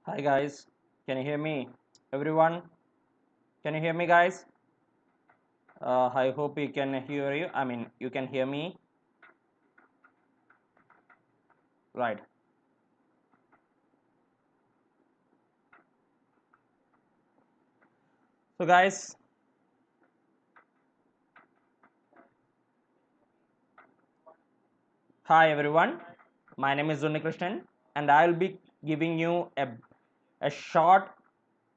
Hi guys, can you hear me? Everyone, can you hear me guys? I hope you can hear you. You can hear me, right? So guys, hi everyone. My name is Unnikrishnan and I will be giving you a short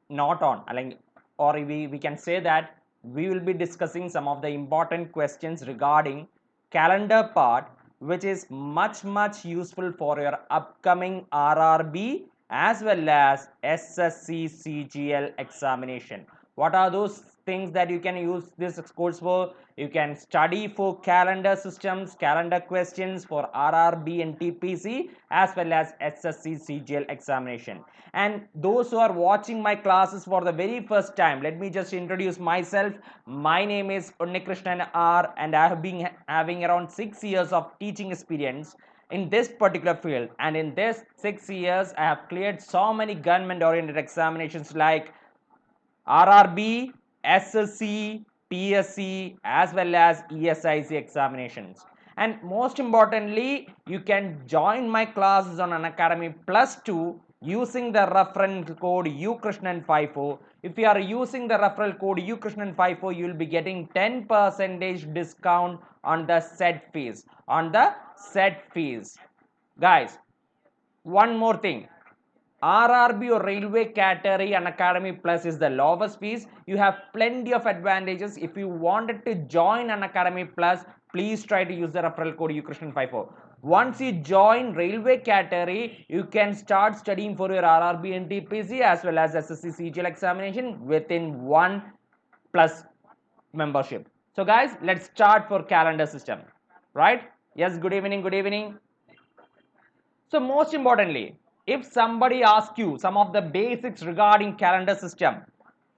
note on, like, or we can say that we will be discussing some of the important questions regarding calendar part, which is much useful for your upcoming RRB as well as SSC CGL examination. What are those things that you can use this course for? You can study for calendar systems, calendar questions for RRB and TPC as well as SSC CGL examination. And those who are watching my classes for the very first time, let me just introduce myself. My name is Unnikrishnan R and I have been having around 6 years of teaching experience in this particular field, and in this 6 years I have cleared so many government oriented examinations like RRB, SSC, PSC as well as ESIC examinations. And most importantly, you can join my classes on Unacademy +2 using the referral code Ukrishnan54. If you are using the referral code Ukrishnan54, you will be getting 10% discount on the set fees. Guys, one more thing. RRB or Railway Category Unacademy Plus is the lowest fees. You have plenty of advantages. If you wanted to join Unacademy Plus, please try to use the referral code Ukrishnan54. Once you join Railway Category, you can start studying for your RRB NTPC as well as SSC CGL examination within 1+ membership. So guys, let's start for calendar system. Right? Yes, good evening, good evening. So most importantly, if somebody asks you some of the basics regarding calendar system,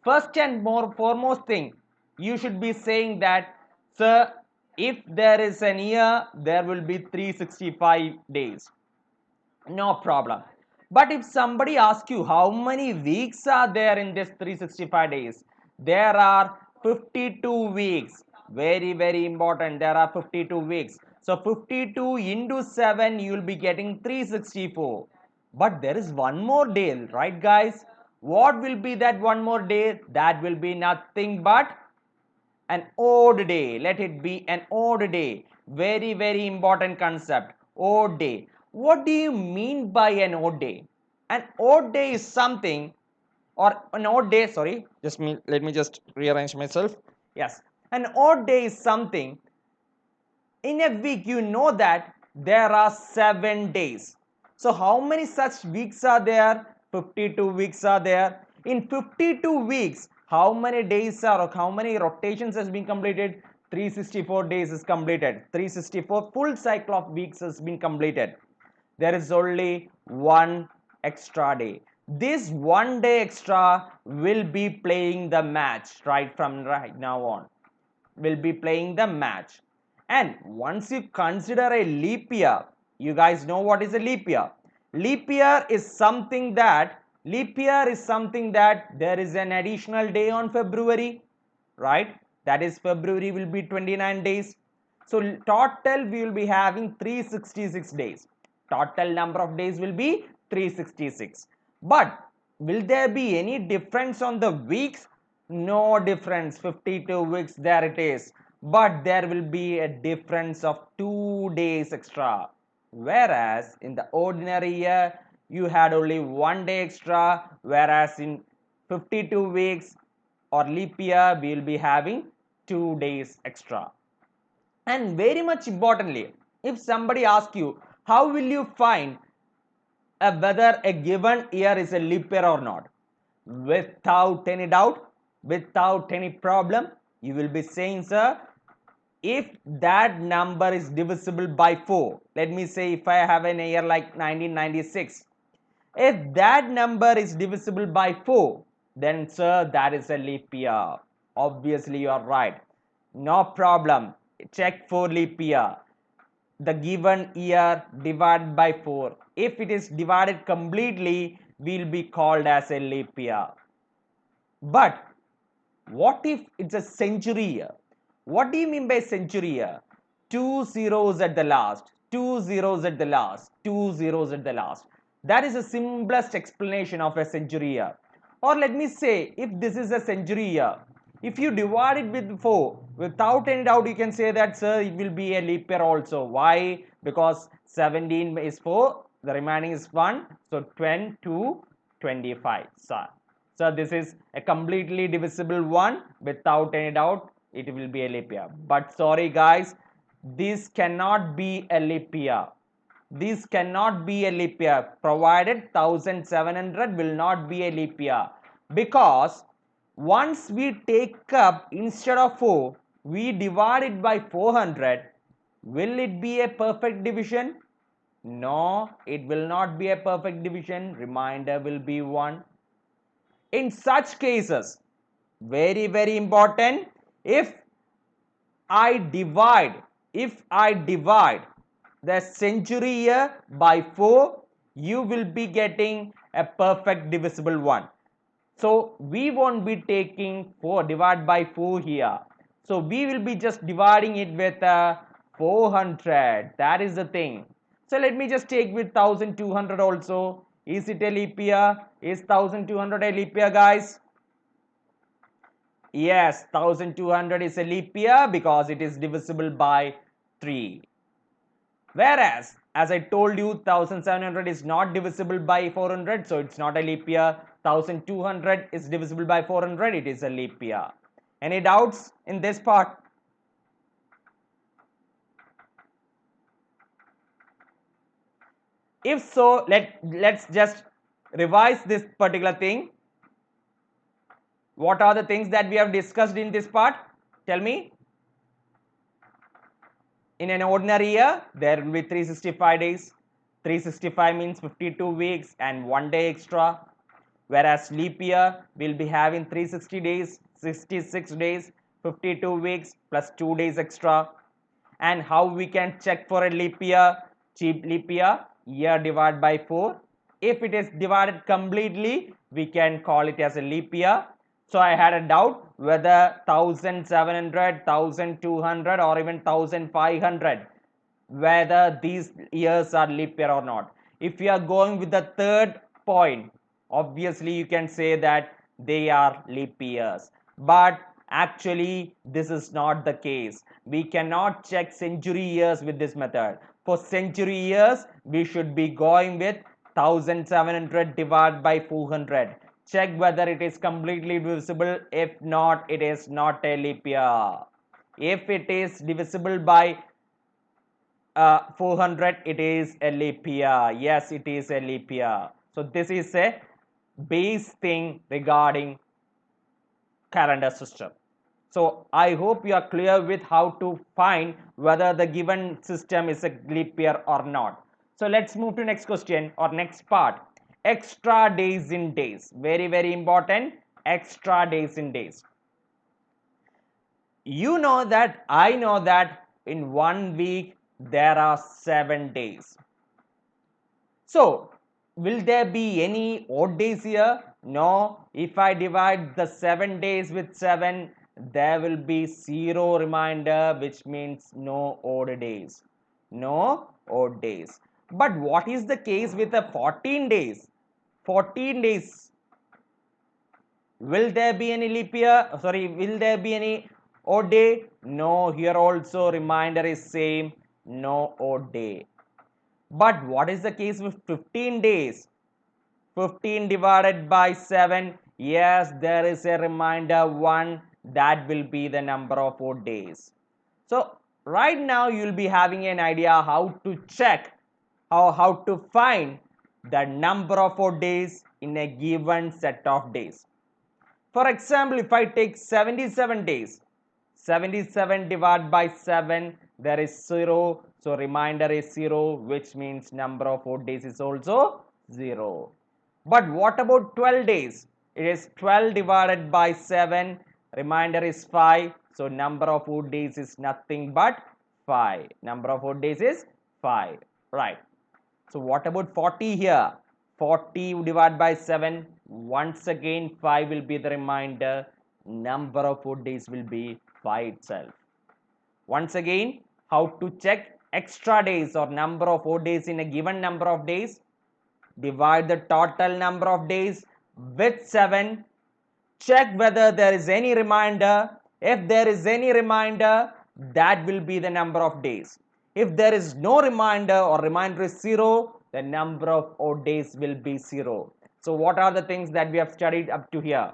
first and more foremost thing, you should be saying that, sir, if there is an year, there will be 365 days. No problem. But if somebody asks you how many weeks are there in this 365 days, there are 52 weeks. Very important. There are 52 weeks. So 52 into 7, you will be getting 364. But there is one more day, right, guys? What will be that one more day? That will be nothing but an odd day. Let it be an odd day. Very important concept. Odd day. What do you mean by an odd day? An odd day is something, or an odd day, sorry, let me just rearrange myself. Yes, an odd day is something. In a week, you know that there are 7 days. So how many such weeks are there? 52 weeks are there. In 52 weeks, how many days are, or how many rotations has been completed? 364 days is completed. 364 full cycle of weeks has been completed. There is only one extra day. This one day extra will be playing the match right from right now on. Will be playing the match. And once you consider a leap year, you guys know what is a leap year. Leap year is something that there is an additional day on February, right? That is, February will be 29 days. So total we will be having 366 days. Total number of days will be 366. But will there be any difference on the weeks? No difference. 52 weeks, there it is. But there will be a difference of 2 days extra. Whereas in the ordinary year, you had only 1 day extra. Whereas in 52 weeks or leap year, we will be having 2 days extra. And very much importantly, if somebody asks you, how will you find whether a given year is a leap year or not? Without any doubt, without any problem, you will be saying, sir, if that number is divisible by 4, let me say if I have an year like 1996, if that number is divisible by 4, then sir, that is a leap year. Obviously, you are right. No problem. Check for leap year. The given year divided by 4. If it is divided completely, will be called as a leap year. But what if it's a century year? What do you mean by century year? 2 zeros at the last, 2 zeros at the last, 2 zeros at the last. That is the simplest explanation of a century year. Or let me say, if this is a century year, if you divide it with 4, without any doubt you can say that, sir, it will be a leap year also. Why? Because 17 is 4, the remaining is 1, so 22, 25, sir. So this is a completely divisible one. Without any doubt, it will be a leap year. But sorry guys, this cannot be a leap year. This cannot be a leap year, provided 1700 will not be a leap year. Because once we take up, instead of 4, we divide it by 400, will it be a perfect division? No, it will not be a perfect division. Remainder will be 1. In such cases, very important, if I divide the century year by 4, you will be getting a perfect divisible one. So we won't be taking 4 divided by 4 here. So we will be just dividing it with 400. That is the thing. So let me just take with 1200 also. Is it a leap year? Is 1200 a leap year, guys? Yes, 1200 is a leap year because it is divisible by 3. Whereas, as I told you, 1700 is not divisible by 400, so it's not a leap year. 1200 is divisible by 400, it is a leap year. Any doubts in this part? If so, let's just revise this particular thing. What are the things that we have discussed in this part? Tell me. In an ordinary year, there will be 365 days. 365 means 52 weeks and 1 day extra. Whereas leap year will be having 360 days, 66 days, 52 weeks plus 2 days extra. And how we can check for a leap year? Cheap leap year, year divided by 4. If it is divided completely, we can call it as a leap year. So I had a doubt whether 1700, 1200 or even 1500, whether these years are leap year or not. If you are going with the third point, obviously you can say that they are leap years. But actually this is not the case. We cannot check century years with this method. For century years, we should be going with 1700 divided by 400. Check whether it is completely divisible. If not, it is not a leap year. If it is divisible by 400, it is a leap year. Yes, it is a leap year. So this is a base thing regarding calendar system. So I hope you are clear with how to find whether the given system is a leap year or not. So let's move to next question or next part. Extra days in days. Very important. Extra days in days. You know that, I know that in 1 week there are 7 days. So will there be any odd days here? No. If I divide the 7 days with 7, there will be 0 remainder, which means no odd days. No odd days. But what is the case with the 14 days? 14 days. Will there be any leap year? Sorry, will there be any odd day? No, here also remainder is same, no odd day. But what is the case with 15 days? 15 divided by 7, yes, there is a remainder 1, that will be the number of odd days. So right now you will be having an idea how to check, how to find the number of odd days in a given set of days. For example, if I take 77 days, 77 divided by 7, there is 0. So remainder is 0, which means number of odd days is also 0. But what about 12 days? It is 12 divided by 7, remainder is 5. So number of odd days is nothing but 5. Number of odd days is 5. Right. So what about 40 here? 40 divided by 7. Once again 5 will be the remainder. Number of odd days will be 5 itself. Once again, how to check extra days or number of odd days in a given number of days? Divide the total number of days with 7. Check whether there is any remainder. If there is any remainder, that will be the number of days. If there is no remainder or remainder is 0, the number of odd days will be 0. So what are the things that we have studied up to here?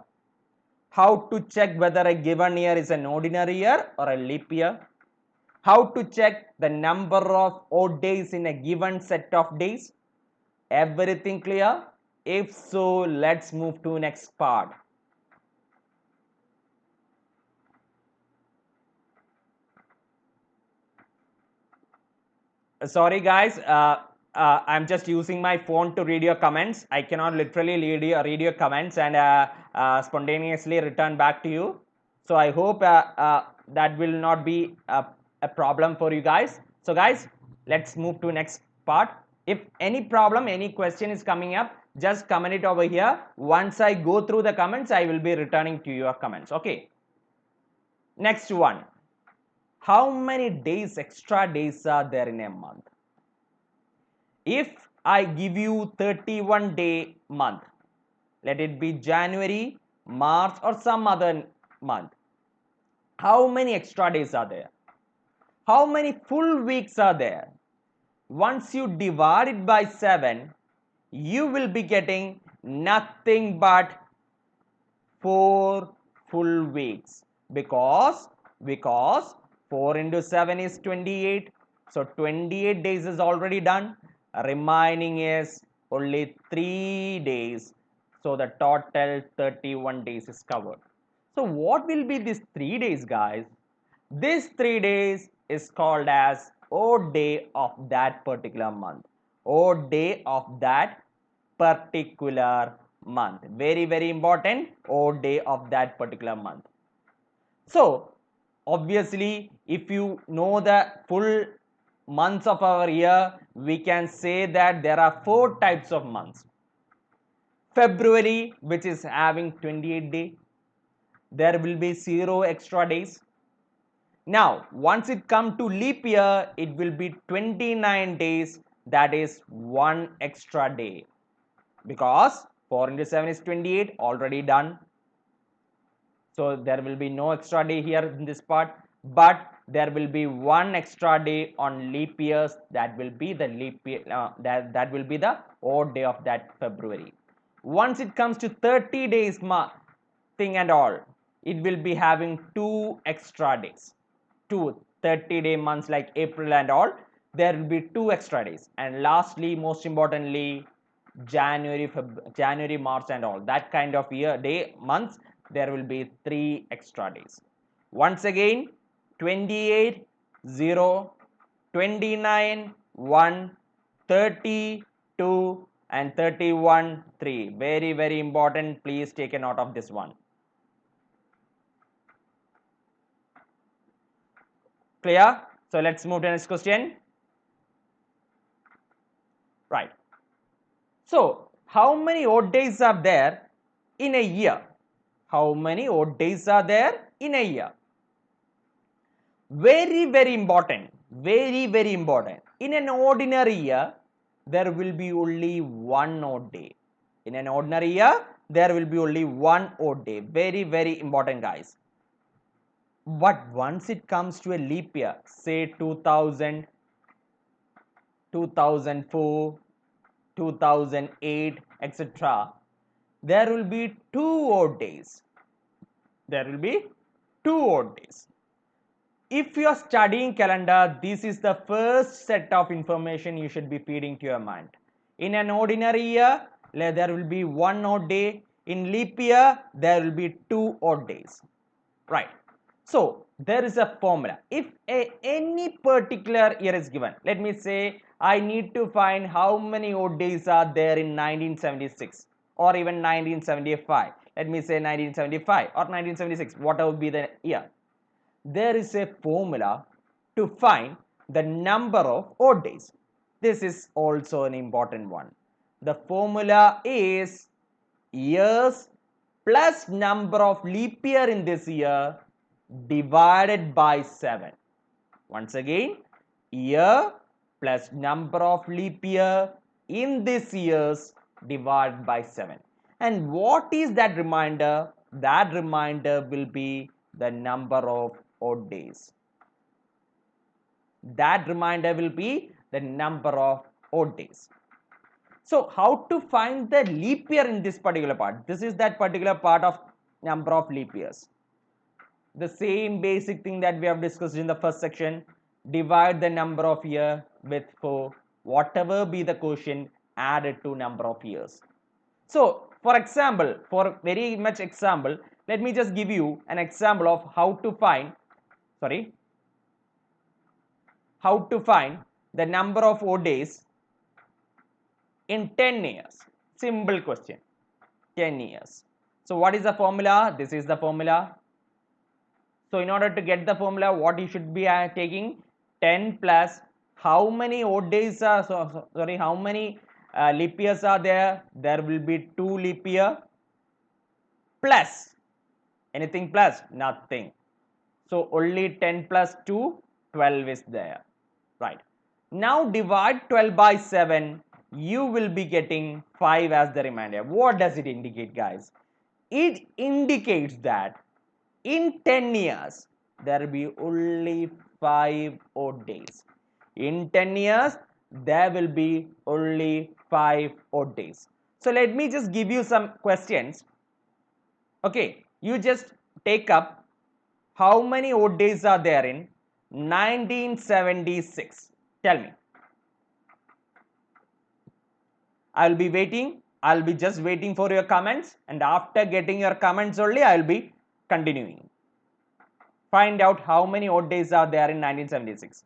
How to check whether a given year is an ordinary year or a leap year. How to check the number of odd days in a given set of days. Everything clear? If so, let's move to next part. Sorry guys, I'm just using my phone to read your comments. I cannot literally read your comments and spontaneously return back to you. So I hope that will not be a problem for you guys. So guys, let's move to next part. If any problem, any question is coming up, just comment it over here. Once I go through the comments, I will be returning to your comments. Okay. Next one. How many days, extra days are there in a month? If I give you 31 day month, let it be January, March or some other month, how many extra days are there? How many full weeks are there? Once you divide it by 7, you will be getting nothing but 4 full weeks because 4 into 7 is 28. So 28 days is already done. Remaining is only 3 days. So the total 31 days is covered. So what will be these 3 days, guys? This 3 days is called as odd day of that particular month. Odd day of that particular month. Very, very important. Odd day of that particular month. So obviously, if you know the full months of our year, we can say that there are 4 types of months. February, which is having 28 days, there will be 0 extra days. Now, once it comes to leap year, it will be 29 days, that is 1 extra day. Because 4 into 7 is 28, already done. So there will be no extra day here in this part, but there will be 1 extra day on leap years. That will be the leap year. That will be the odd day of that February. Once it comes to 30 days thing and all, it will be having 2 extra days. 2 30-day months like April and all. There will be 2 extra days. And lastly, most importantly, January, March and all that kind of months, there will be 3 extra days. Once again, 28, 0, 29, 1, 30, 2 and 31, 3. Very, very important. Please take a note of this one. Clear? So let's move to the next question. Right. So how many odd days are there in a year? How many odd days are there in a year? Very, very important. Very, very important. In an ordinary year, there will be only 1 odd day. In an ordinary year, there will be only 1 odd day. Very, very important, guys. But once it comes to a leap year, say 2000, 2004, 2008, etc., there will be 2 odd days. There will be 2 odd days. If you are studying calendar, this is the first set of information you should be feeding to your mind. In an ordinary year, there will be 1 odd day. In leap year, there will be 2 odd days. Right. So there is a formula. If any particular year is given, let me say I need to find how many odd days are there in 1976 or even 1975. Let me say 1975 or 1976, whatever be the year. There is a formula to find the number of odd days. This is also an important one. The formula is years plus number of leap year in this year divided by 7. Once again, year plus number of leap year in this years divided by 7. And what is that remainder? That remainder will be the number of odd days. That remainder will be the number of odd days. So how to find the leap year in this particular part? This is that particular part of number of leap years. The same basic thing that we have discussed in the first section. Divide the number of year with 4. Whatever be the quotient, add it to number of years. So for example, for very much example, let me just give you an example of how to find the number of odd days in 10 years. Simple question. 10 years. So what is the formula? This is the formula. So in order to get the formula, what you should be taking? 10 plus how many odd days are, how many leap years are there? There will be 2 leap year plus anything plus nothing. So only 10 plus 2, 12 is there. Right. Now divide 12 by 7. You will be getting 5 as the remainder. What does it indicate, guys? It indicates that in 10 years, there will be only 5 odd days. In 10 years, there will be only 5 odd days. So let me just give you some questions. Okay, you just take up how many odd days are there in 1976. Tell me. I'll be waiting. I'll be just waiting for your comments, and after getting your comments only, I'll be continuing. Find out how many odd days are there in 1976.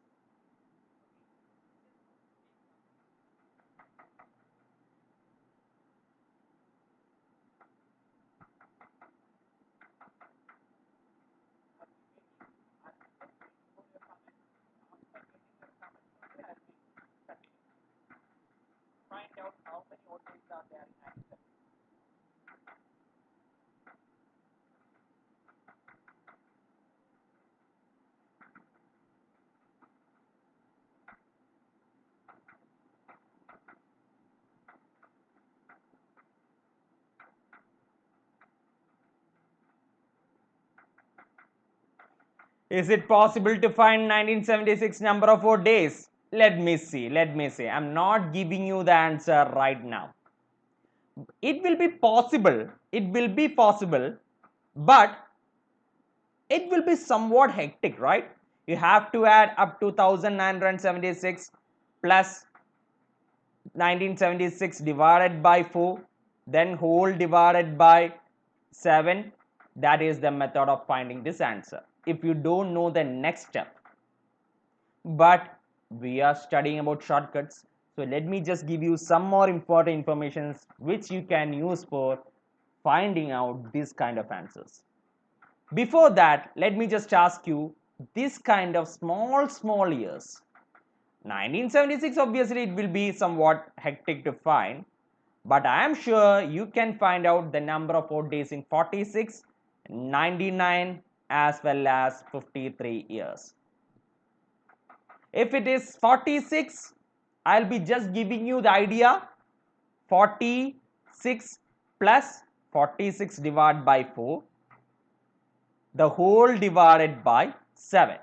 Find out how many odd days are there in 1976. Is it possible to find 1976 number of odd days? Let me see. I'm not giving you the answer right now. It will be possible, but it will be somewhat hectic, right? You have to add up to 1976 plus 1976 divided by 4, then whole divided by 7. That is the method of finding this answer if you don't know the next step. But we are studying about shortcuts, so let me just give you some more important information which you can use for finding out this kind of answers. Before that, let me just ask you this kind of small years. 1976, obviously it will be somewhat hectic to find, but I am sure you can find out the number of odd days in 46, 99 as well as 53 years. If it is 46, I'll be just giving you the idea. 46 plus 46 divided by 4, the whole divided by 7.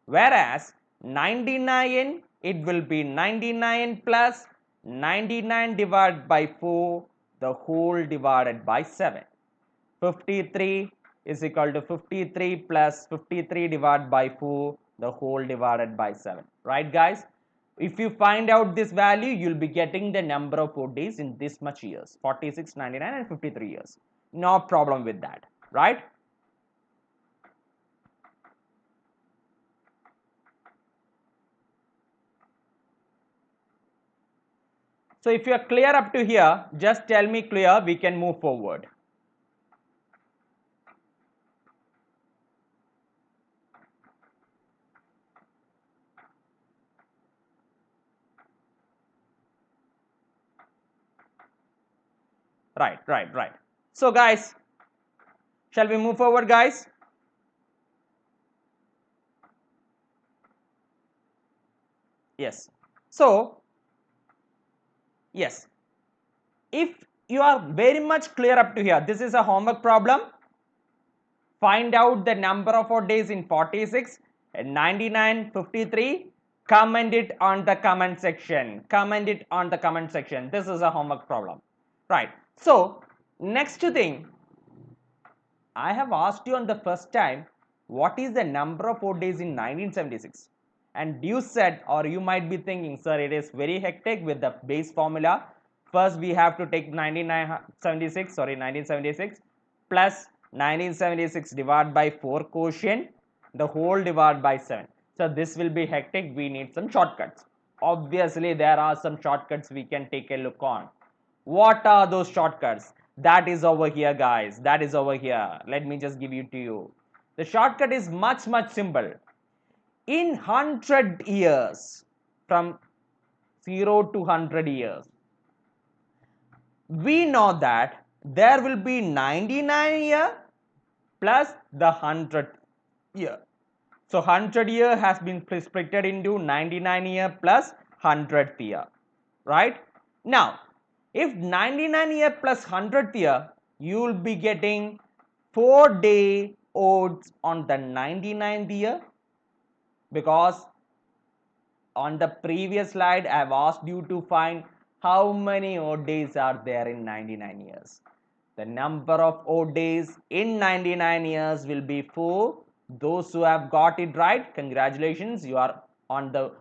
Whereas 99, it will be 99 plus 99 divided by 4, the whole divided by 7. 53 is equal to 53 plus 53 divided by 4, the whole divided by 7. Right, guys? If you find out this value, you'll be getting the number of odd days in this much years, 46, 99 and 53 years. No problem with that, right? So if you are clear up to here, just tell me clear, we can move forward. Right. So guys, shall we move forward, guys? Yes. So, yes. If you are very much clear up to here, this is a homework problem. Find out the number of odd days in 46 and 99, 53. Comment it on the comment section. Comment it on the comment section. This is a homework problem. Right. So, next thing, I have asked you on the first time, what is the number of odd days in 1976? And you said, or you might be thinking, sir, it is very hectic with the base formula. First, we have to take 1976 plus 1976 divided by 4 quotient, the whole divided by 7. So this will be hectic. We need some shortcuts. Obviously, there are some shortcuts we can take a look on. What are those shortcuts? That is over here, guys. That is over here. Let me just give it to you. The shortcut is much simple. In 100 years, from 0 to 100 years, we know that there will be 99 year plus the 100th year. So 100 year has been split into 99 year plus 100th year, right? Now, if 99 year plus 100th year, you will be getting 4-day odds on the 99th year, because on the previous slide I have asked you to find how many odd days are there in 99 years. The number of odd days in 99 years will be 4. Those who have got it right, congratulations, you are on the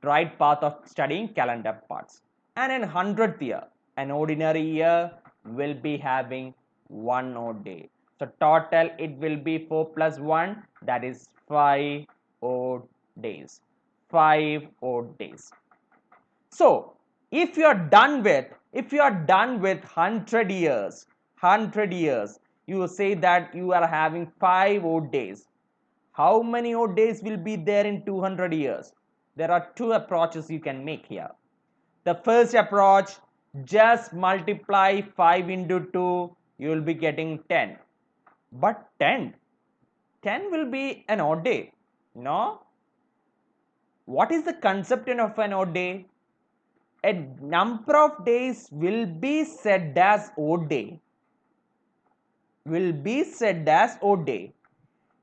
right path of studying calendar parts. And in 100th year, an ordinary year will be having 1 odd day. So total it will be 4 plus 1, that is 5 odd days. 5 odd days. So if you are done with 100 years, you say that you are having 5 odd days. How many odd days will be there in 200 years? There are 2 approaches you can make here. The first approach, just multiply 5 into 2, you will be getting 10. But 10 will be an odd day. No? What is the concept of an odd day? A number of days will be said as odd day.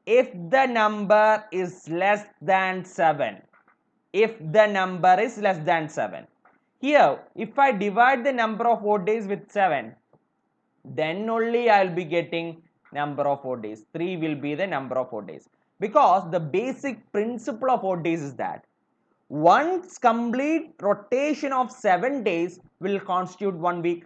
If the number is less than 7. Here, if I divide the number of odd days with 7, then only I will be getting number of odd days. 3 will be the number of odd days. Because the basic principle of odd days is that one's complete rotation of 7 days will constitute 1 week.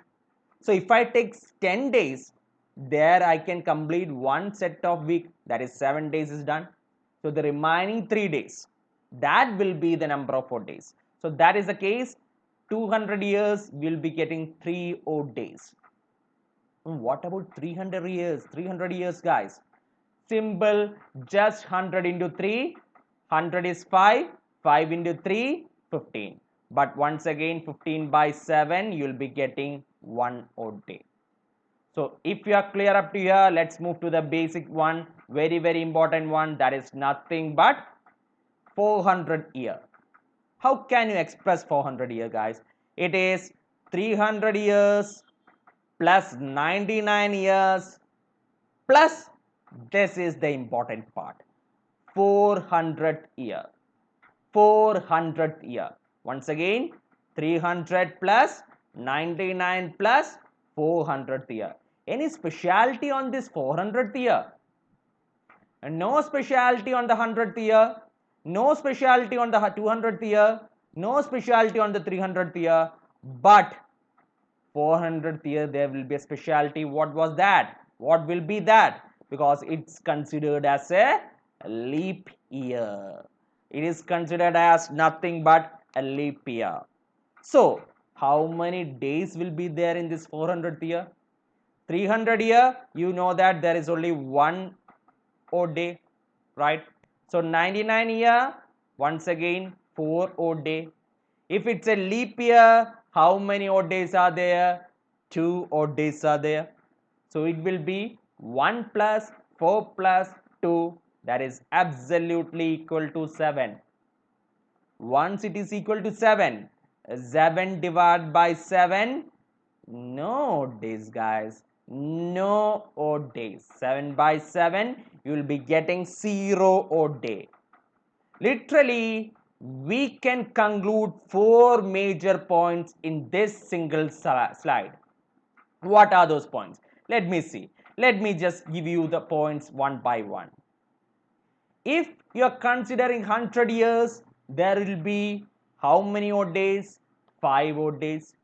So if I take 10 days, there I can complete one set of week, that is 7 days is done. So the remaining 3 days, that will be the number of odd days. So that is the case. 200 years will be getting 3 odd days. What about 300 years? 300 years, guys. Simple, just 100 into 3. 100 is 5. 5 into 3, 15. But once again, 15 by 7, you will be getting 1 odd day. So if you are clear up to here, let's move to the basic one. Very important one. That is nothing but 400 year. How can you express 400 year, guys? It is 300 years plus 99 years plus, this is the important part, 400th year. 400th year. Once again, 300 plus 99 plus 400th year. Any specialty on this 400th year? And no specialty on the 100th year. No specialty on the 200th year. No specialty on the 300th year. But 400th year there will be a specialty. What was that? What will be that? Because it's considered as a leap year. It is considered as nothing but a leap year. So how many days will be there in this 400th year? 300 year, you know that there is only 1 odd day, right? So 99 year, once again 4 odd day. If it's a leap year, how many odd days are there? 2 odd days are there. So it will be 1 plus 4 plus 2, that is absolutely equal to 7. Once it is equal to 7, 7 divided by 7, no odd days guys, no odd days. 7 by 7, you will be getting 0 odd day. Literally, we can conclude 4 major points in this single slide. What are those points? Let me see. Let me just give you the points one by one. If you are considering 100 years, there will be how many odd days? 5 odd days.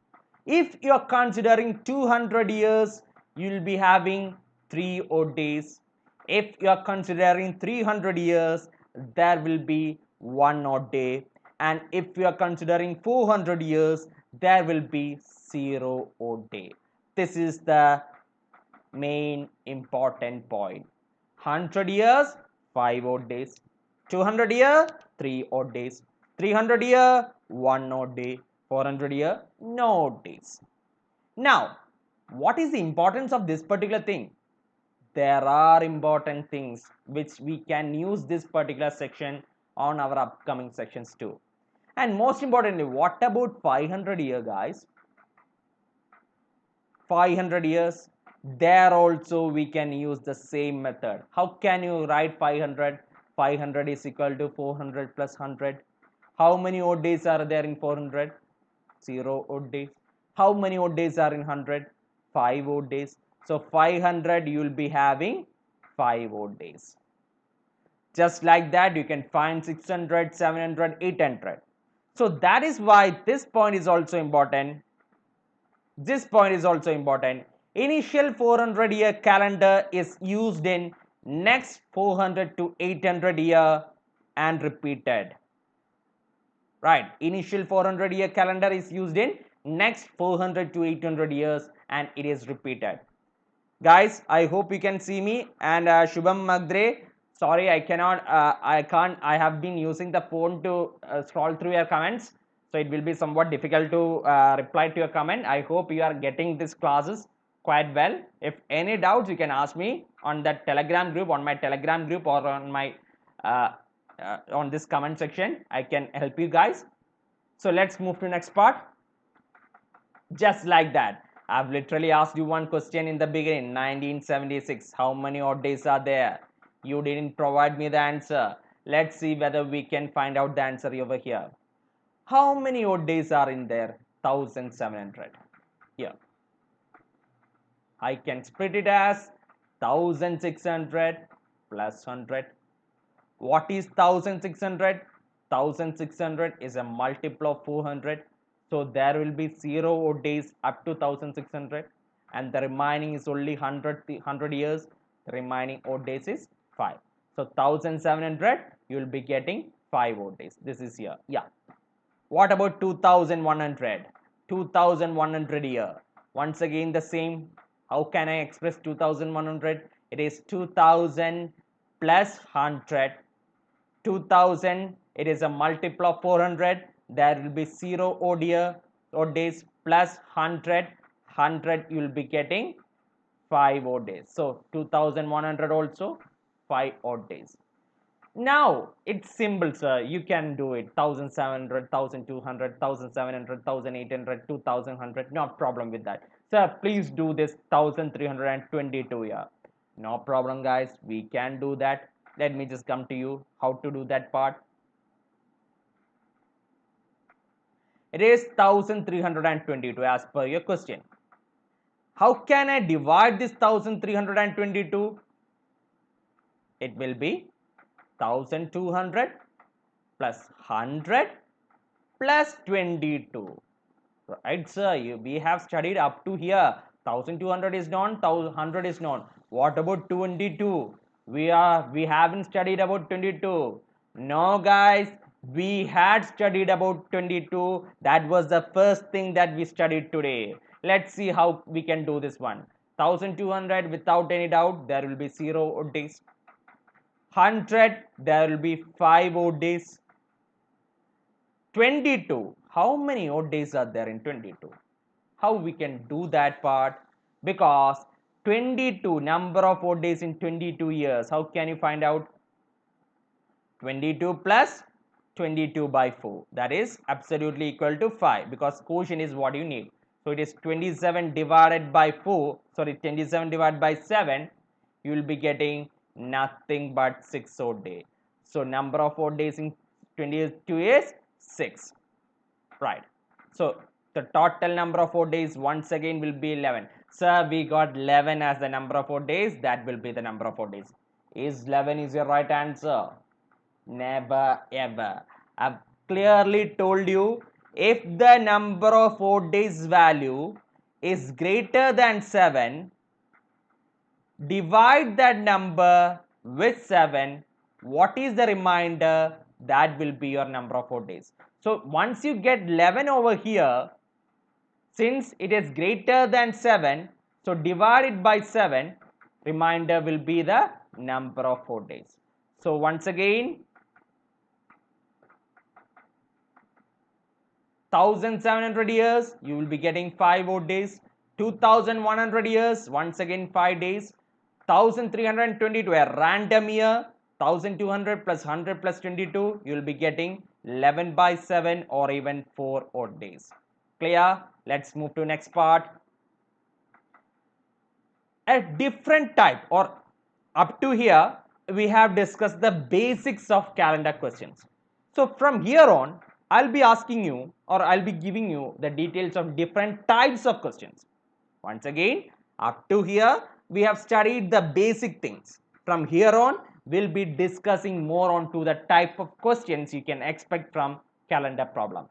If you are considering 200 years, you will be having 3 odd days. If you are considering 300 years, there will be 1 odd day. And if you are considering 400 years, there will be 0 odd day. This is the main important point. 100 years, 5 odd days. 200 year, 3 odd days. 300 year, 1 odd day. 400 year, no odd days. Now, what is the importance of this particular thing? There are important things which we can use this particular section on our upcoming sections too. And most importantly, what about 500 year guys? 500 years, there also we can use the same method. How can you write 500? 500 is equal to 400 plus 100. How many odd days are there in 400? 0 odd days. How many odd days are in 100? 5 odd days. So 500 you will be having 5 odd days. Just like that, you can find 600, 700, 800. So that is why this point is also important. This point is also important. Initial 400 year calendar is used in next 400 to 800 year and repeated. Right, initial 400 year calendar is used in next 400 to 800 years and it is repeated. Guys, I hope you can see me. And Shubham Magdre, sorry, I can't, I have been using the phone to scroll through your comments, so it will be somewhat difficult to reply to your comment. I hope you are getting these classes quite well. If any doubts, you can ask me on that Telegram group, on my Telegram group, or on my on this comment section. I can help you guys. So let's move to next part. Just like that, I've literally asked you one question in the beginning, 1976, how many odd days are there? You didn't provide me the answer. Let's see whether we can find out the answer over here. How many odd days are in there? 1700. Here, I can split it as 1600 plus 100. What is 1600? 1600 is a multiple of 400. So there will be 0 odd days up to 1600, and the remaining is only 100 years. The remaining odd days is 5. So 1700, you will be getting 5 odd days. This is here. Yeah. What about 2100? 2100 year. Once again the same. How can I express 2100? It is 2000 plus 100. 2000, it is a multiple of 400. There will be 0 odd days plus 100. 100 you will be getting 5 odd days. So 2100 also 5 odd days. Now it's simple, sir. You can do it. 1700, 1200, 1700, 1800, 2100. No problem with that. Sir, please do this 1322 here. No problem, guys. We can do that. Let me just come to you how to do that part. It is 1322 as per your question. How can I divide this 1322? It will be 1200 plus 100 plus 22. Right, sir? We have studied up to here. 1200 is known, 100 is known. What about 22? We haven't studied about 22. No, guys, we had studied about 22. That was the first thing that we studied today. Let's see how we can do this one. 1200, without any doubt, there will be 0 odd days. 100, there will be 5 odd days. 22, how many odd days are there in 22? How we can do that part? Because 22, number of odd days in 22 years, how can you find out? 22 plus 22 by 4, that is absolutely equal to 5, because quotient is what you need. So it is 27 divided by 4, sorry, 27 divided by 7, you will be getting nothing but 6 odd days. So number of odd days in 22 is 6, right? So the total number of odd days once again will be 11. Sir, we got 11 as the number of odd days, that will be the number of odd days. Is 11 is your right answer? Never ever. I've clearly told you, if the number of odd days value is greater than 7, divide that number with 7. What is the remainder? That will be your number of odd days. So once you get 11 over here, since it is greater than 7, so divide it by 7, remainder will be the number of odd days. So once again, 1700 years, you will be getting 5 odd days. 2100 years, once again 5 days. 1322, a random year, 1200 plus 100 plus 22, you will be getting 11 by 7 or even 4 odd days. Clear? Let's move to next part. A different type, or up to here we have discussed the basics of calendar questions. So from here on, I'll be asking you, or I'll be giving you the details of different types of questions. Once again, up to here we have studied the basic things. From here on, we'll be discussing more on to the type of questions you can expect from calendar problem.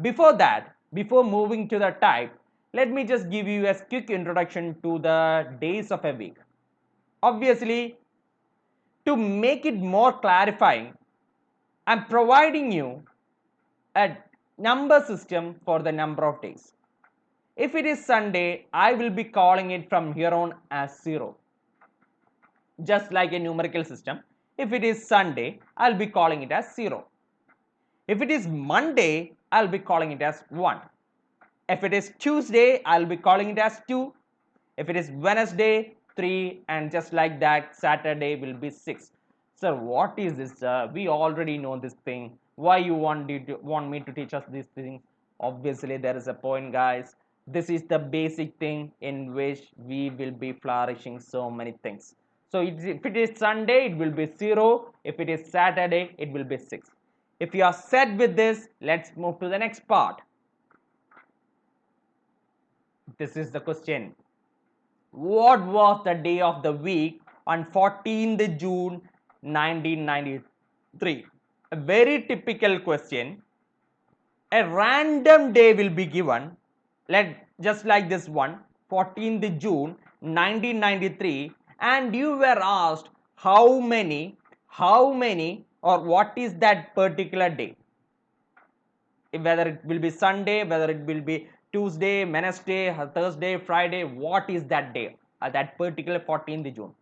Before that, before moving to the type, let me just give you a quick introduction to the days of a week. Obviously, to make it more clarifying, I'm providing you a number system for the number of days. If it is Sunday, I will be calling it from here on as 0. Just like a numerical system, if it is Sunday, I'll be calling it as 0. If it is Monday, I'll be calling it as 1. If it is Tuesday, I'll be calling it as 2. If it is Wednesday, 3, and just like that, Saturday will be 6. Sir, what is this? We already know this thing. Why you want me to teach us these things? Obviously, there is a point, guys. This is the basic thing in which we will be flourishing so many things. So if it is Sunday, it will be 0. If it is Saturday, it will be 6. If you are set with this, let's move to the next part. This is the question. What was the day of the week on 14th June 1993? A very typical question. A random day will be given, just like this one, 14th June 1993, and you were asked how many, or what is that particular day? Whether it will be Sunday, whether it will be Tuesday, Wednesday, Thursday, Friday, what is that day? That particular 14th June.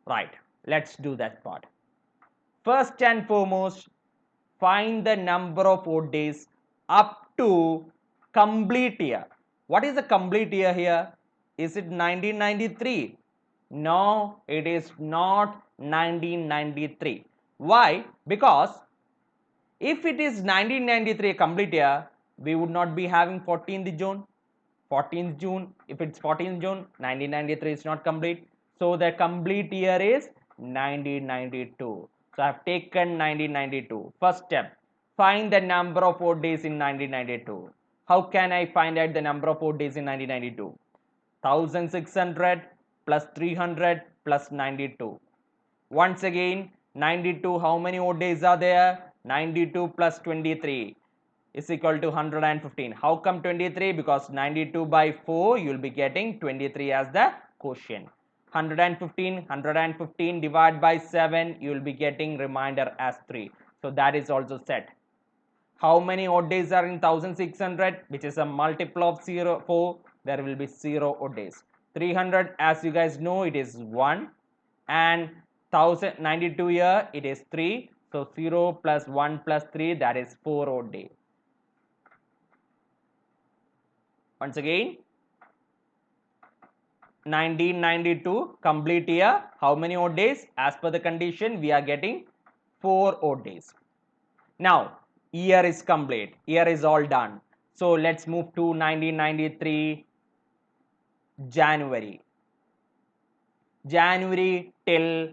Right, let's do that part. First and foremost, find the number of odd days up to complete year. What is the complete year here? Is it 1993? No, it is not 1993. Why? Because if it is 1993 complete year, we would not be having 14th June. 14th June, if it's 14th June, 1993 is not complete. So the complete year is 1992. So I have taken 1992. First step, find the number of odd days in 1992. How can I find out the number of odd days in 1992? 1600 plus 300 plus 92. Once again, 92, how many odd days are there? 92 plus 23 is equal to 115. How come 23? Because 92 by 4, you will be getting 23 as the quotient. 115 divided by 7, you will be getting remainder as 3. So that is also set. How many odd days are in 1600? Which is a multiple of 4. There will be 0 odd days. 300, as you guys know, it is 1. And 1092 here, it is 3. So 0 plus 1 plus 3, that is 4 odd days. Once again, 1992 complete year. How many odd days? As per the condition, we are getting 4 odd days. Now, year is complete. Year is all done. So let's move to 1993 January. January till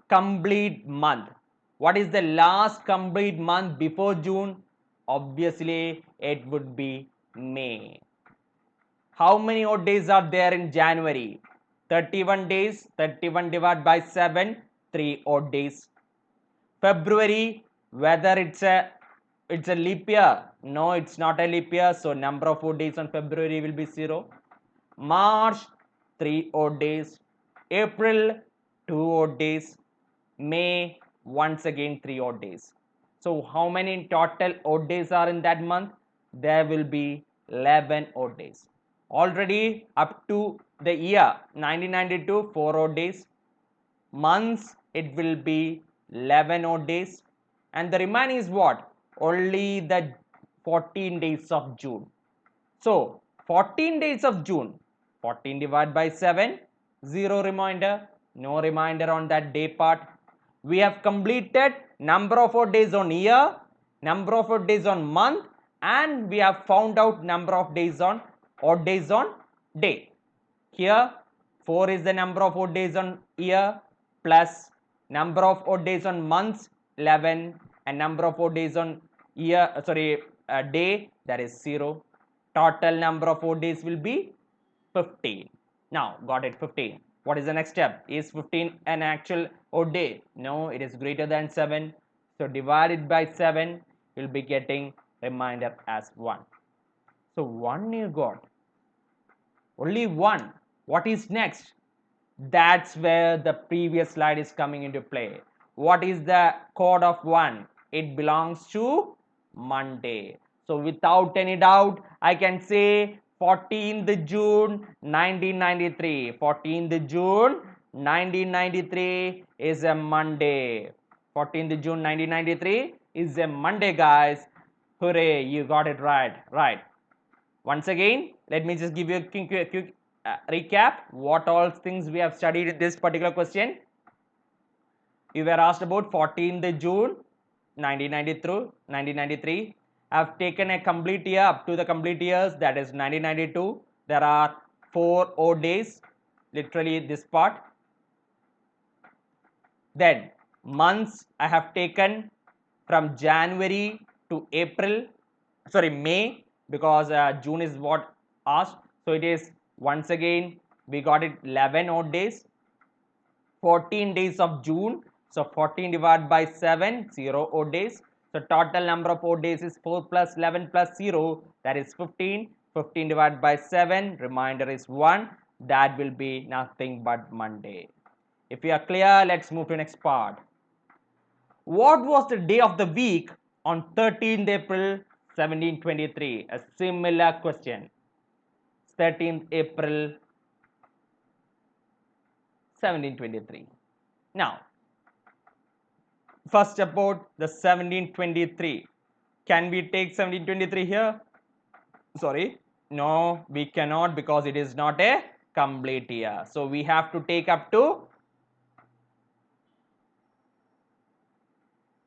complete month. What is the last complete month before June? Obviously, it would be May. How many odd days are there in January? 31 days. 31 divided by 7, 3 odd days. February, whether it's a leap year? No, it's not a leap year. So number of odd days on February will be 0. March, 3 odd days. April, 2 odd days. May, once again 3 odd days. So how many total odd days are in that month? There will be 11 odd days. Already up to the year 1992, 4 odd days. Months, it will be 11 odd days. And the remaining is what? Only the 14 days of June. So 14 days of June, 14 divided by 7, 0 reminder, no reminder on that day part. We have completed number of odd days on year, number of odd days on month, and we have found out number of days on odd days on day. Here 4 is the number of odd days on year plus number of odd days on months 11 and number of odd days on year day, that is 0. Total number of odd days will be 15. Now got it, 15. What is the next step? Is 15 an actual odd day? No, it is greater than 7. So divided by 7, you'll be getting remainder as 1. So 1 you got. Only 1. What is next? That's where the previous slide is coming into play. What is the code of 1? It belongs to Monday. So without any doubt, I can say 14th June 1993. 14th June 1993 is a Monday. 14th June 1993 is a Monday, guys. Hooray, you got it right. Right. Once again, let me just give you a quick recap what all things we have studied in this particular question. You were asked about 14th June 1993. I have taken a complete year up to the complete years, that is 1992. There are 4 odd days, literally this part. Then months I have taken from January to May, because June is what asked. So it is, once again, we got it 11 odd days. 14 days of June. So 14 divided by 7, 0 odd days. So total number of odd days is 4 plus 11 plus 0, that is 15. 15 divided by 7, remainder is 1. That will be nothing but Monday. If you are clear, let's move to next part. What was the day of the week on 13th April 1723? A similar question. 13th April 1723. Now, first about the 1723. Can we take 1723 here? Sorry, no, we cannot, because it is not a complete year. So we have to take up to,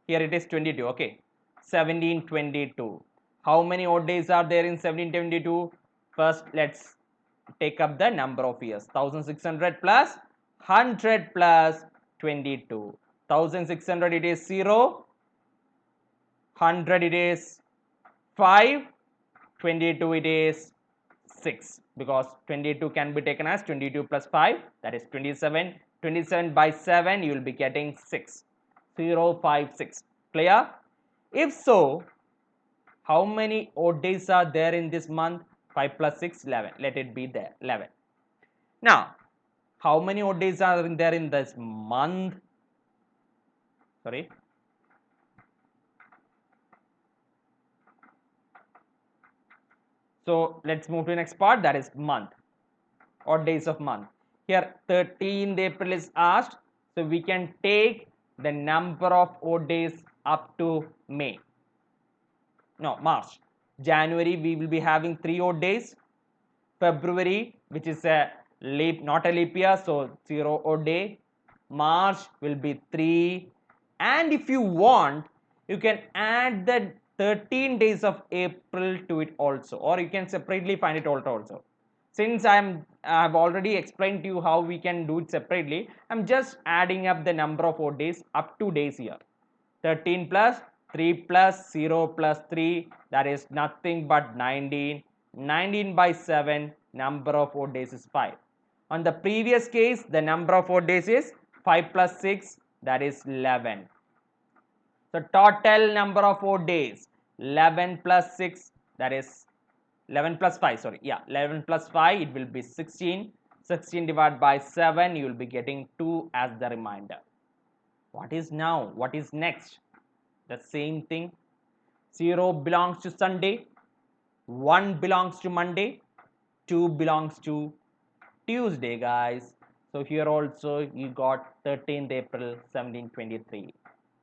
here it is 22, okay. 1722. How many odd days are there in 1722? First, let's take up the number of years. 1600 plus 100 plus 22. 1600 it is 0. 100 it is 5. 22 it is 6. Because 22 can be taken as 22 plus 5. That is 27. 27 by 7 you will be getting 6. 0, 5, 6. Clear? If so, how many odd days are there in this month? 5 plus 6, 11. Let it be there, 11. Now, how many odd days are there in this month? Sorry. So, let's move to the next part, that is month. Odd days of month. Here, 13th April is asked. So, we can take the number of odd days up to May. No, March. January we will be having 3 odd days. February, which is a not a leap year, so 0 odd day. March will be 3, and if you want, you can add the 13 days of April to it also, or you can separately find it also. Since I've already explained to you how we can do it separately, I'm just adding up the number of odd days up to days here. 13 plus 3 plus 0 plus 3, that is nothing but 19. 19 by 7, number of odd days is 5. On the previous case, the number of odd days is 5 plus 6, that is 11. So total number of odd days, 11 plus 6, that is 11 plus 5, sorry, yeah, 11 plus 5, it will be 16. 16 divided by 7, you will be getting 2 as the remainder. What is now? What is next? The same thing. 0 belongs to Sunday, 1 belongs to Monday, 2 belongs to Tuesday, guys. So here also you got 13th April 1723.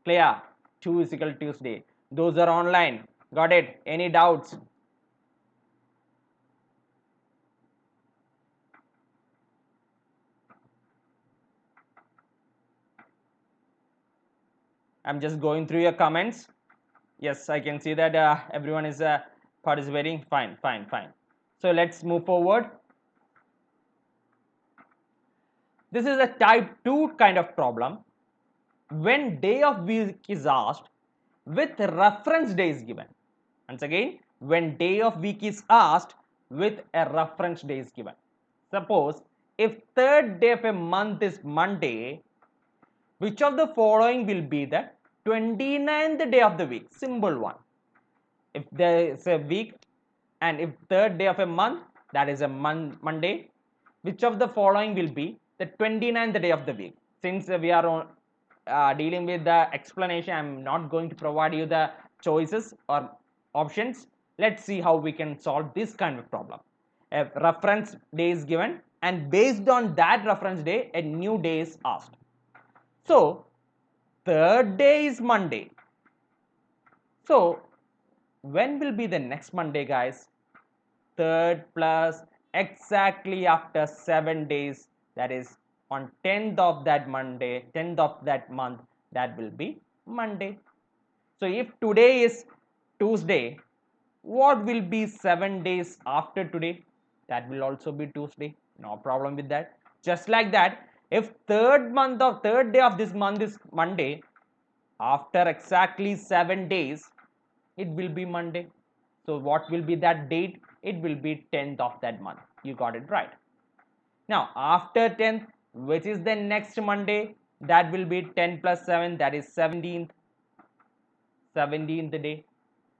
Clear? 2 is equal to Tuesday. Those are online. Got it? Any doubts? I'm just going through your comments. Yes, I can see that everyone is participating. Fine. So let's move forward. This is a type 2 kind of problem. When day of week is asked with reference day is given. Once again, when day of week is asked with a reference day is given. Suppose if third day of a month is Monday, which of the following will be the 29th day of the week? Simple one. If there is a week and if third day of a month, that is a Monday, which of the following will be the 29th day of the week? Since we are dealing with the explanation, I'm not going to provide you the choices or options. Let's see how we can solve this kind of problem. A reference day is given, and based on that reference day, a new day is asked. So third day is Monday. So when will be the next Monday, guys? Third plus exactly after 7 days, that is on 10th of that Monday, 10th of that month, that will be Monday. So if today is Tuesday, what will be 7 days after today? That will also be Tuesday. No problem with that. Just like that, if third day of this month is Monday, after exactly 7 days, it will be Monday. So what will be that date? It will be 10th of that month. You got it right. Now after 10th, which is the next Monday, that will be 10 plus 7, that is 17th. 17th day,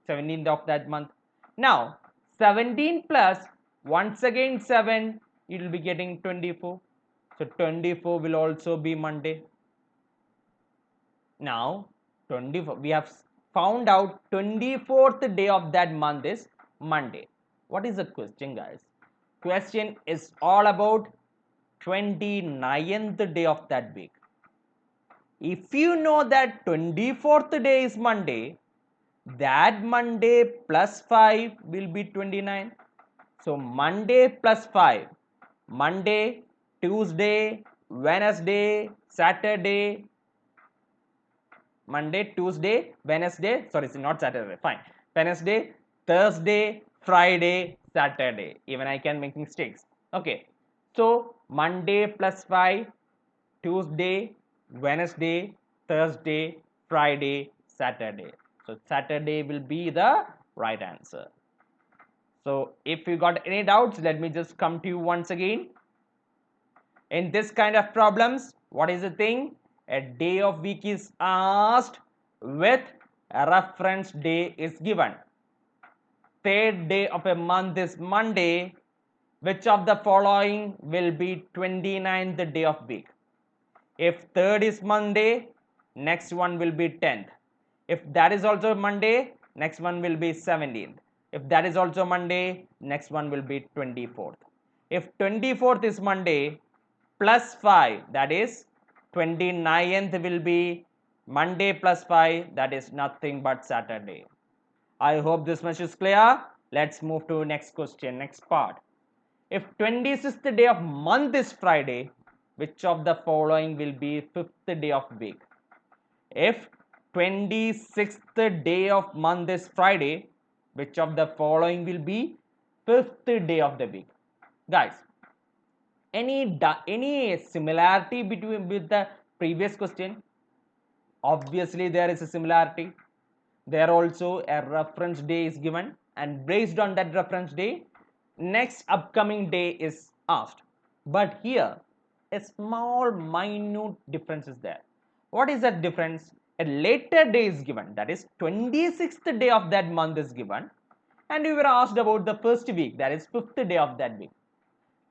17th of that month. Now 17 plus once again 7, it will be getting 24. So 24 will also be Monday. Now 24, we have found out 24th day of that month is Monday. What is the question, guys? Question is all about 29th day of that week. If you know that 24th day is Monday, that Monday plus 5 will be 29. So Monday plus 5, Monday, Tuesday, Wednesday, Saturday, Monday, Tuesday, Wednesday, sorry, not Saturday, fine. Wednesday, Thursday, Friday, Saturday. Even I can make mistakes. Okay. So Monday plus 5, Tuesday, Wednesday, Thursday, Friday, Saturday. So Saturday will be the right answer. So if you got any doubts, let me just come to you once again. In this kind of problems, what is the thing? A day of week is asked with a reference day is given. Third day of a month is Monday. Which of the following will be 29th day of week? If third is Monday, next one will be 10th. If that is also Monday, next one will be 17th. If that is also Monday, next one will be 24th. If 24th is Monday, plus 5, that is 29th will be Monday plus 5, that is nothing but Saturday. I hope this much is clear. Let's move to next question, next part. If 26th day of month is Friday, which of the following will be 5th day of week? If 26th day of month is Friday, which of the following will be 5th day of the week? Guys, any similarity between with the previous question? Obviously there is a similarity. There also a reference day is given, and based on that reference day, next upcoming day is asked. But here a small minute difference is there. What is that difference? A later day is given, that is 26th day of that month is given, and we were asked about the first week, that is 5th day of that week.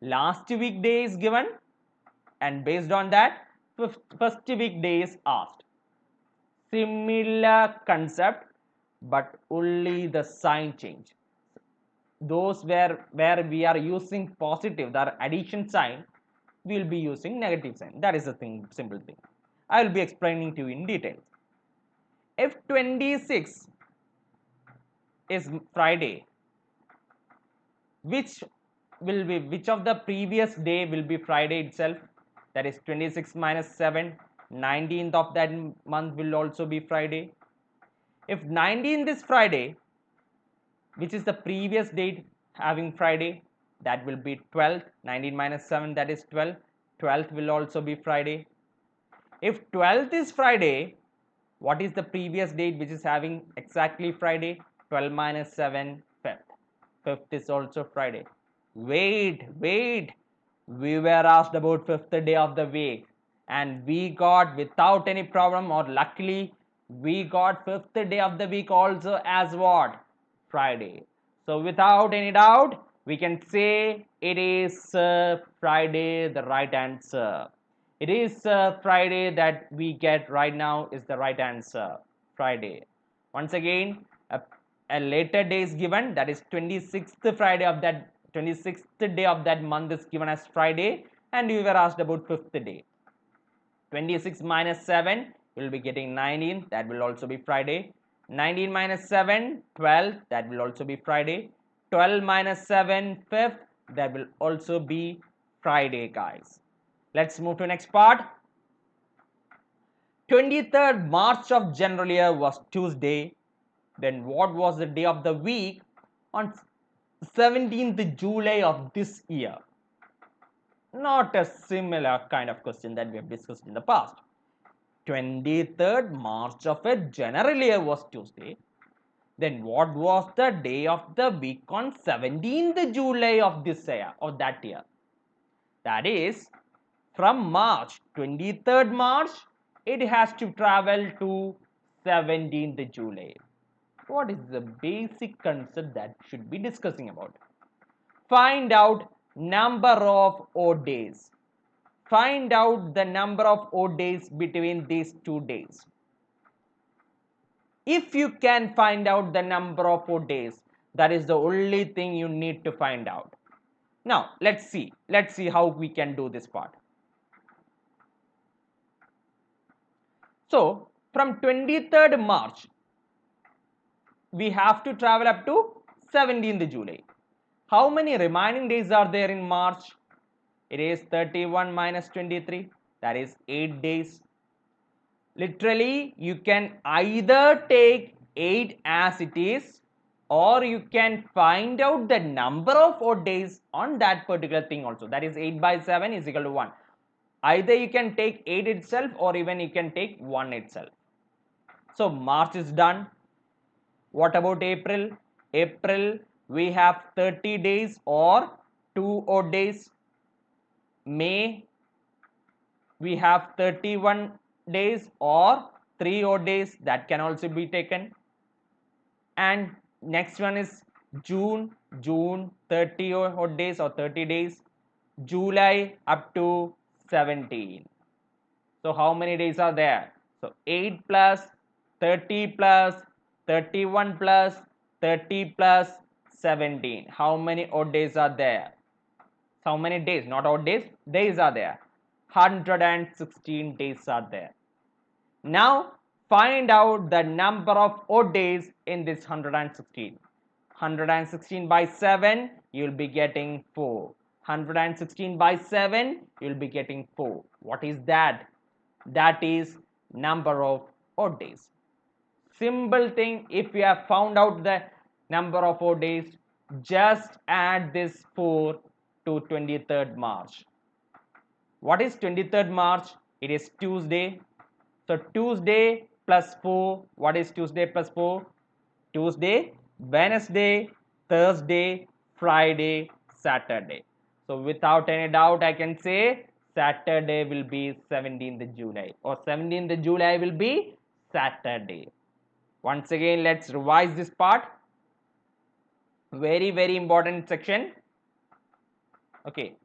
Last week day is given, and based on that first week day is asked. Similar concept, but only the sign change. Those where we are using positive, the addition sign, we will be using negative sign. That is the thing, simple thing. I will be explaining to you in detail. If 26 is Friday, which of the previous day will be Friday itself? That is 26 minus 7, 19th of that month will also be Friday. If 19th is Friday, which is the previous date having Friday? That will be 12th. 19 minus 7, that is 12. 12th will also be Friday. If 12th is Friday, what is the previous date which is having exactly Friday? 12 minus 7, 5th. 5th is also Friday. Wait. We were asked about 5th day of the week, and we got without any problem, or luckily we got 5th day of the week also as what? Friday. So without any doubt, we can say it is Friday, the right answer. It is Friday that we get right now is the right answer. Friday. Once again, a later day is given, that is 26th Friday of that 26th day of that month is given as Friday, and we were asked about 5th day. 26 minus 7 will be getting 19, that will also be Friday. 19 minus 7, 12, that will also be Friday. 12 minus 7, 5th, that will also be Friday, guys. Let's move to next part. 23rd March of general year was Tuesday. Then what was the day of the week on 17th July of this year? Not a similar kind of question that we have discussed in the past. 23rd March of a general year was Tuesday. Then what was the day of the week on 17th July of this year, or that year? That is, from March, 23rd March, it has to travel to 17th July. What is the basic concept that should be discussing about? Find out number of odd days. Find out the number of odd days between these 2 days. If you can find out the number of odd days, that is the only thing you need to find out. Now let's see how we can do this part. So from 23rd March, we have to travel up to 17th July. How many remaining days are there in March? It is 31 minus 23, that is 8 days. Literally, you can either take 8 as it is, or you can find out the number of odd days on that particular thing also. That is 8 by 7 is equal to 1. Either you can take 8 itself, or even you can take 1 itself. So March is done. What about April? April, we have 30 days or 2 odd days. May, we have 31 days or 3 odd days, that can also be taken. And next one is June, 30 odd days or 30 days. July up to 17. So how many days are there? So 8 plus 30 plus 31 plus 30 plus 17. How many odd days are there? How many days? Not odd days, days are there. 116 days are there. Now find out the number of odd days in this 116. 116 by 7, you will be getting 4. 116 by 7, you'll be getting 4. What is that? That is number of odd days. Simple thing, if you have found out the number of odd days, just add this 4 to 23rd March. What is 23rd March? It is Tuesday. So Tuesday plus 4, what is Tuesday plus 4? Tuesday, Wednesday, Thursday, Friday, Saturday. So without any doubt, I can say Saturday will be 17th July, or 17th July will be Saturday. Once again, let's revise this part. Very, very important section. Okay.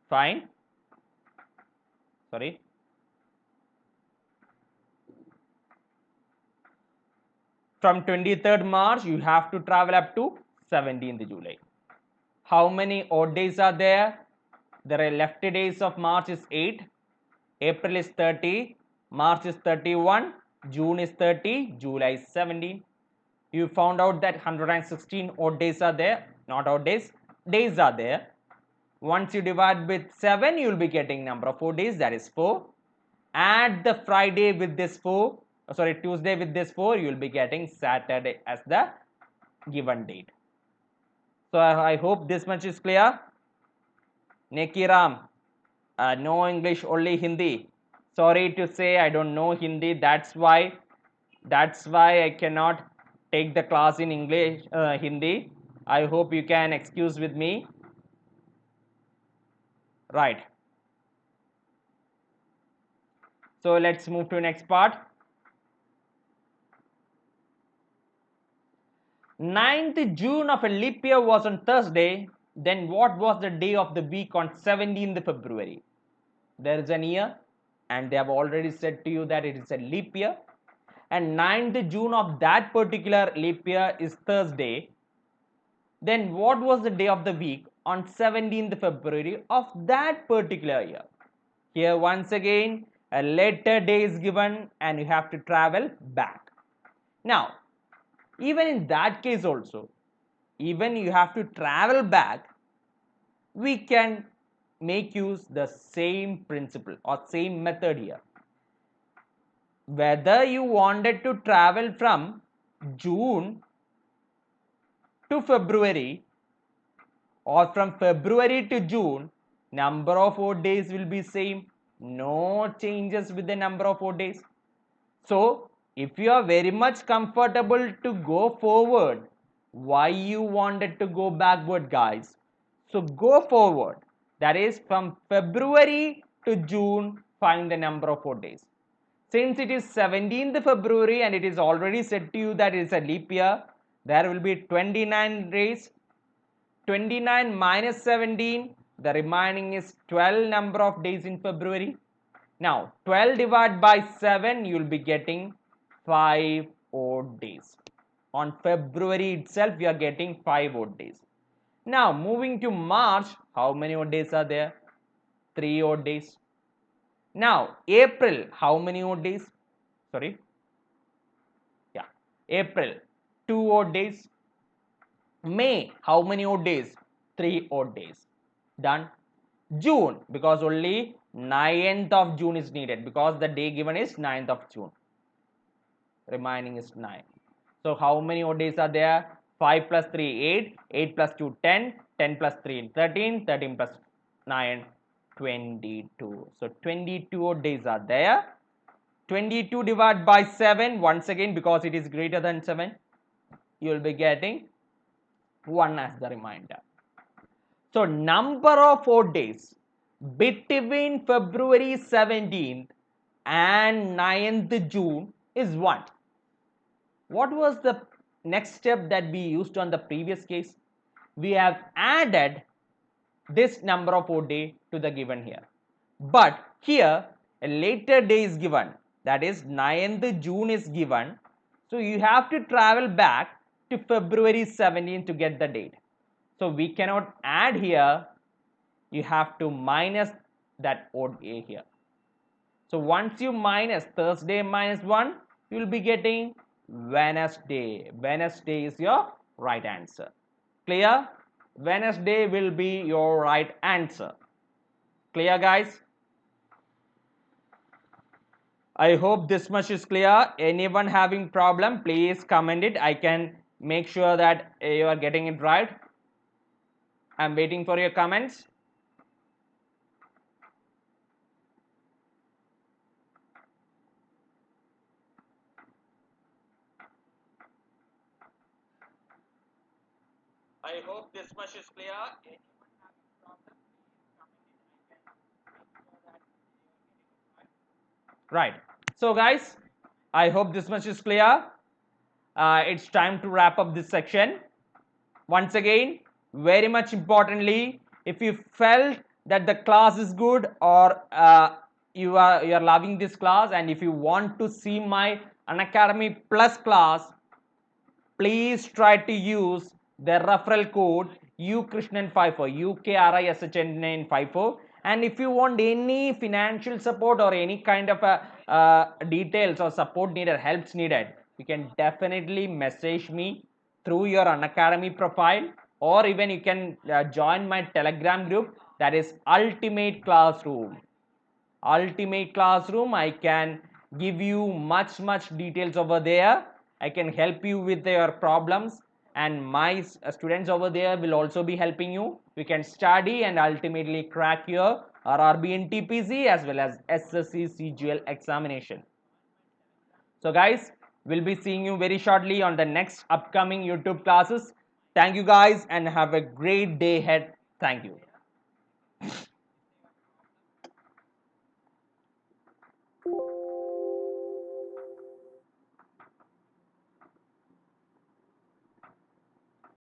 Fine. Sorry. From 23rd March, you have to travel up to 17th July. How many odd days are there? There are left days of March is 8, April is 30, March is 31, June is 30, July is 17. You found out that 116 odd days are there, not odd days, days are there. Once you divide with 7, you will be getting number of 4 days, that is 4. Add the Friday with this 4, Tuesday with this 4, you will be getting Saturday as the given date. So I hope this much is clear. Nekiram, no English, only Hindi. Sorry to say, I don't know Hindi. That's why I cannot take the class in English, Hindi. I hope you can excuse with me. Right. So let's move to next part. 9th June of a leap year was on Thursday. Then what was the day of the week on 17th February? There is an year, and they have already said to you that it is a leap year. And 9th June of that particular leap year is Thursday. Then what was the day of the week on 17th February of that particular year? Here once again, a later day is given and you have to travel back. Now, even in that case also, even you have to travel back, we can make use the same principle or same method here. Whether you wanted to travel from June to February or from February to June, number of odd days will be same. No changes with the number of odd days. So if you are very much comfortable to go forward, why you wanted to go backward, guys? So go forward. That is from February to June, find the number of odd days. Since it is 17th February and it is already said to you that it is a leap year, there will be 29 days. 29 minus 17, the remaining is 12 number of days in February. Now 12 divided by 7, you will be getting 5 odd days. On February itself, we are getting 5 odd days. Now moving to March, how many odd days are there? 3 odd days. Now April, how many odd days? Sorry. Yeah, April, 2 odd days. May, how many odd days? 3 odd days. Done. June, because only 9th of June is needed, because the day given is 9th of June. Remaining is 9. So how many odd days are there? 5 plus 3, 8. 8 plus 2, 10. 10 plus 3, 13. 13 plus 9, 22. So 22 odd days are there. 22 divided by 7, once again, because it is greater than 7, you will be getting 1 as the remainder. So number of odd days between February 17th and 9th June is 1. What was the next step that we used on the previous case? We have added this number of odd day to the given here. But here a later day is given, that is 9th June is given. So you have to travel back to February 17th to get the date. So we cannot add here, you have to minus that odd day here. So once you minus Thursday minus 1, you will be getting Wednesday. Wednesday is your right answer. Clear? Wednesday will be your right answer. Clear, guys? I hope this much is clear. Anyone having problem, please comment it. I can make sure that you are getting it right. I'm waiting for your comments. I hope this much is clear. Right. So guys, I hope this much is clear. It's time to wrap up this section. Once again, very much importantly, if you felt that the class is good, or you are loving this class, and if you want to see my Unacademy Plus class, please try to use the referral code Ukrishnan54, UKRISHN954. And if you want any financial support or any kind of details or support needed, helps needed, you can definitely message me through your Unacademy profile, or even you can join my Telegram group, that is Ultimate Classroom. I can give you much details over there. I can help you with your problems, and my students over there will also be helping you. We can study and ultimately crack your RRB NTPC as well as SSC CGL examination. So guys, we'll be seeing you very shortly on the next upcoming YouTube classes. Thank you guys and have a great day ahead. Thank you.